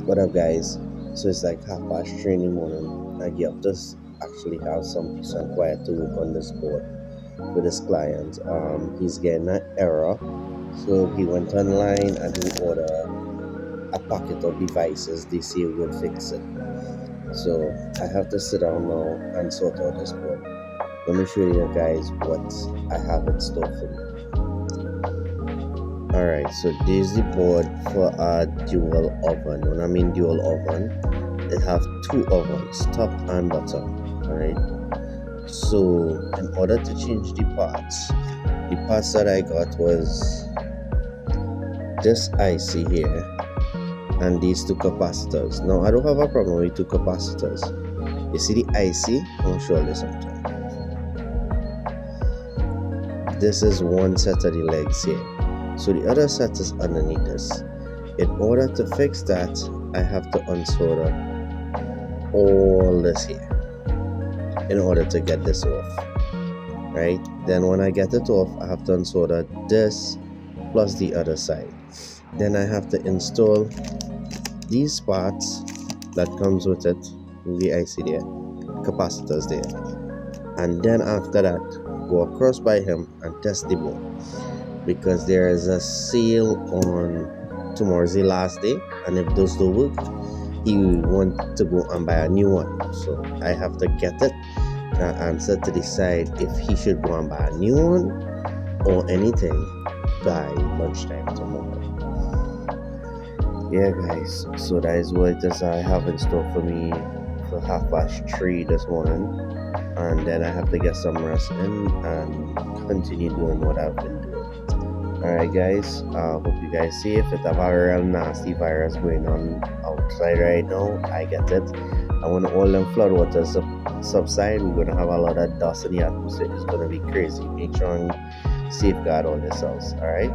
What up, guys? So it's like 3:30 in the morning. I get up to actually have some peace and quiet to work on this board with his client. He's getting an error, so he went online and he ordered a packet of devices. They say will fix it. So I have to sit down now and sort out this board. Let me show you guys what I have in store for me. Alright, so this is the board for a dual oven. When I mean dual oven, it have two ovens, top and bottom. Alright, so in order to change the parts that I got was this IC here and these two capacitors. Now I don't have a problem with two capacitors. You see the IC? I'll show you something. This is one set of the legs here. So the other set is underneath this. In order to fix that, I have to unsolder all this here in order to get this off. Right? Then when I get it off, I have to unsolder this plus the other side. Then I have to install these parts that comes with it, the IC there, capacitors there. And then after that, go across by him and test the board. Because there is a sale on tomorrow's the last day, and if those don't work, he will want to go and buy a new one. So I have to get it and answer to decide if he should go and buy a new one or anything by lunchtime tomorrow. Yeah, guys, so that is what it is I have in store for me for 3:30 this morning, and then I have to get some rest in and continue doing what I've been doing. Alright, guys, hope you guys safe. It's a very real nasty virus going on outside right now. I get it. I want all them floodwaters subside. We're going to have a lot of dust in the atmosphere. It's going to be crazy. Make sure and safeguard all this else. Alright.